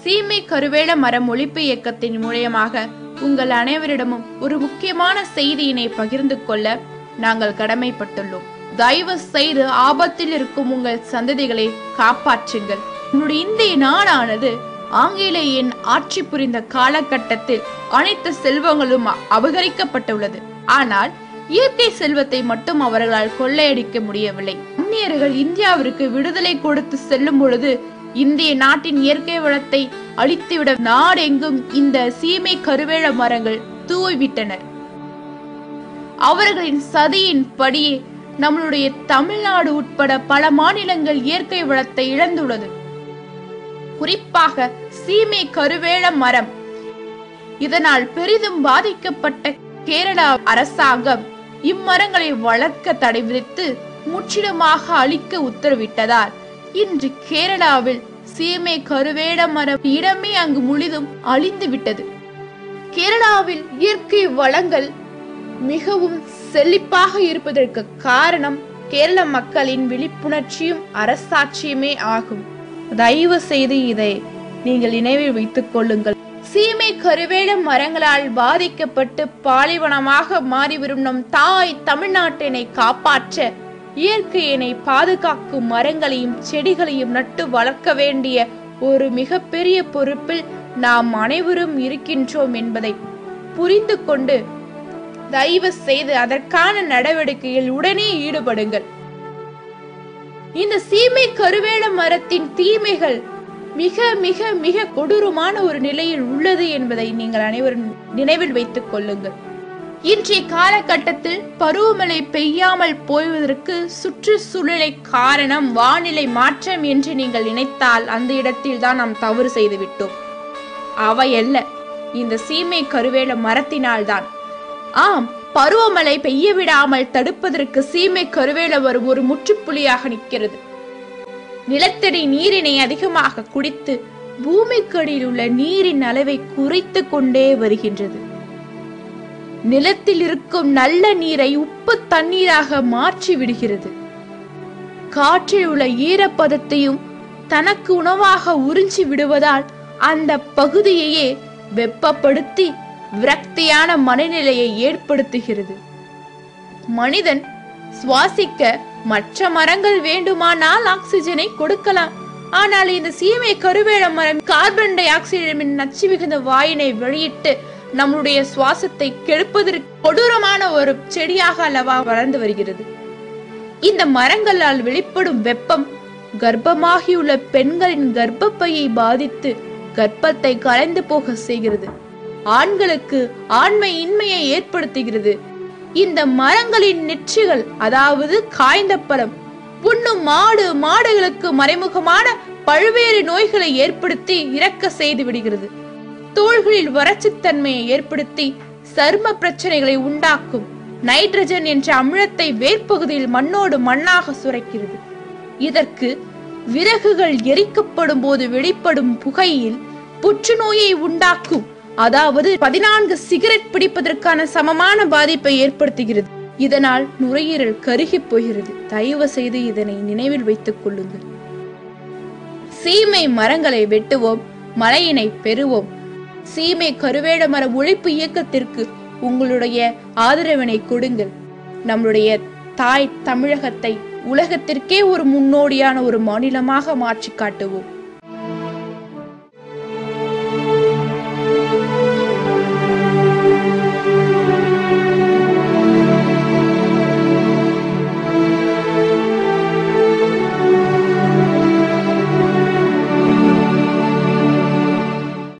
சீமை கருவேல மரம் ஒழிப்பு இயக்கத்தின் மூலமாக உங்கள் அனைவரிடமும் ஒரு முக்கியமான செய்தியினை பகிர்ந்து கொள்ள நாங்கள் கடமைப்பட்டுள்ளோம். தயவு செய்து ஆபத்தில் இருக்கும் உங்கள் சந்ததிகளை காப்பாற்றுங்கள். உன்னுடைய இந்திய நாடானது ஆங்கிலேயன் ஆட்சி புரிந்த காலகட்டத்தில் அனைத்து செல்வங்களும் அபகரிக்கப்பட்டுள்ளது. ஆனால் இயற்கை செல்வத்தை மட்டும் அவர்களால் கொள்ளையடிக்க முடியவில்லை. அந்நியர்கள் இந்தியாவிற்கு விடுதலை கொடுத்து செல்லும் பொழுது இந்திய நாட்டின் இயற்கை வளத்தை அழித்துவிட நாடெங்கும் இந்த சீமை கருவேல மரங்கள் தூவிவிட்டனர். அவர்களின் சதியின் படியே நம்மளுடைய தமிழ்நாடு உட்பட பல மாநிலங்கள் இயற்கை வளத்தை இழந்துள்ளது. குறிப்பாக சீமை கருவேல மரம். இதனால் பெரிதும் பாதிக்கப்பட்ட கேரள அரசாங்கம் இம்மரங்களை வளர்க்க தடை விதித்து முற்றிலுமாக அழிக்க உத்தரவிட்டதால் இன்று கேரளாவில் சீமை கருவேல மரம் இடமே அங்கு முழுதும் அழிந்து விட்டது. கேரளாவில் இயற்கை வளங்கள் மிகவும் செழிப்பாக இருப்பதற்கு காரணம் கேரள மக்களின் விழிப்புணர்ச்சியும் அரசாட்சியுமே ஆகும். தயவு செய்து இதை நீங்கள் நினைவில் வைத்துக் கொள்ளுங்கள். சீமை கருவேல மரங்களால் பாதிக்கப்பட்டு பாலைவனமாக மாறிவரும் நம் தாய் தமிழ்நாட்டினை காப்பாற்ற இயற்கையினை பாதுகாக்கும் மரங்களையும் செடிகளையும் நட்டு வளர்க்க வேண்டிய ஒரு மிகப்பெரிய பொறுப்பில் நாம் அனைவரும் இருக்கின்றோம் என்பதை புரிந்து கொண்டு தயவு செய்து அதற்கான நடவடிக்கையில் உடனே ஈடுபடுங்கள். இந்த சீமை கருவேல மரத்தின் தீமைகள் மிக மிக மிக கொடூரமான ஒரு நிலையில் உள்ளது என்பதை நீங்கள் அனைவரும் நினைவில் வைத்துக் கொள்ளுங்கள். இன்றைய காலகட்டத்தில் பருவமழை பெய்யாமல் போவதற்கு சுற்றுச்சூழலை காரணம் வானிலை மாற்றம் என்று நீங்கள் நினைத்தால் அந்த இடத்தில் தான் நாம் தவறு செய்து விட்டோம். அவையல்ல, இந்த சீமை கருவேல மரத்தினால்தான். ஆம், பருவமழை பெய்ய விடாமல் தடுப்பதற்கு சீமை கருவேல மரம் ஒரு முற்றுப்புள்ளியாக நிற்கிறது. நிலத்தடி நீரினை அதிகமாக குடித்து பூமிக்கடியில் உள்ள நீரின் அளவை குறைத்து கொண்டே வருகின்றது. நிலத்தில் இருக்கும் நல்ல நீரை உப்பு தண்ணீராக மாற்றி விடுகிறது. காற்றில் உள்ள ஈரப்பதத்தையும் தனக்கு உணவாக உறிஞ்சி விடுவதால் அந்த பகுதியையே வெப்பப்படுத்தி விரக்தியான மனநிலையை ஏற்படுத்துகிறது. மனிதன் சுவாசிக்க மற்ற மரங்கள் வேண்டுமானால் ஆக்சிஜனை கொடுக்கலாம். ஆனால் இந்த சீமை கருவேல மரம் கார்பன் டை ஆக்சைடு நச்சு மிகுந்த வாயினை வெளியிட்டு நம்முடைய சுவாசத்தை கெடுப்பதற்கு கொடூரமான ஒரு செடியாக அல்லவா வளர்ந்து வருகிறது. இந்த மரங்களால் வெளிப்படும் வெப்பம் கர்ப்பமாகியுள்ள பெண்களின் கர்ப்பப்பையை பாதித்து கர்ப்பத்தை கலைந்து போக செய்கிறது. ஆண்களுக்கு ஆண்மை இன்மையை ஏற்படுத்துகிறது. இந்த மரங்களின் நெற்றிகள், அதாவது காய்ந்த பழம், புண்ணும் மாடுகளுக்கு மறைமுகமான பல்வேறு நோய்களை ஏற்படுத்தி இறக்க செய்து விடுகிறது. தோள்களில் வறட்சித்தன்மையை ஏற்படுத்தி சரும பிரச்சனைகளை உண்டாக்கும். நைட்ரஜன் என்ற அமிலத்தை வேர்ப்பகுதியில் மண்ணோடு மண்ணாக சுரைக்கிறது. இதற்கு விறகுகள் எரிக்கப்படும் போது வெளிப்படும் புகையில் புற்றுநோயை உண்டாக்கும். அதாவது 14 சிகரெட் பிடிப்பதற்கான சமமான பாதிப்பை ஏற்படுத்துகிறது. இதனால் நுரையீரல் கருகி போகிறது. தயவு செய்து இதனை நினைவில் வைத்துக் கொள்ளுங்கள். சீமை மரங்களை வெட்டுவோம், மழையினை பெறுவோம். சீமை கருவேல மர ஒழிப்பு இயக்கத்திற்கு உங்களுடைய ஆதரவினை கொடுங்கள். நம்முடைய தாய் தமிழகத்தை உலகத்திற்கே ஒரு முன்னோடியான ஒரு மாநிலமாக மாற்றி காட்டுவோம்.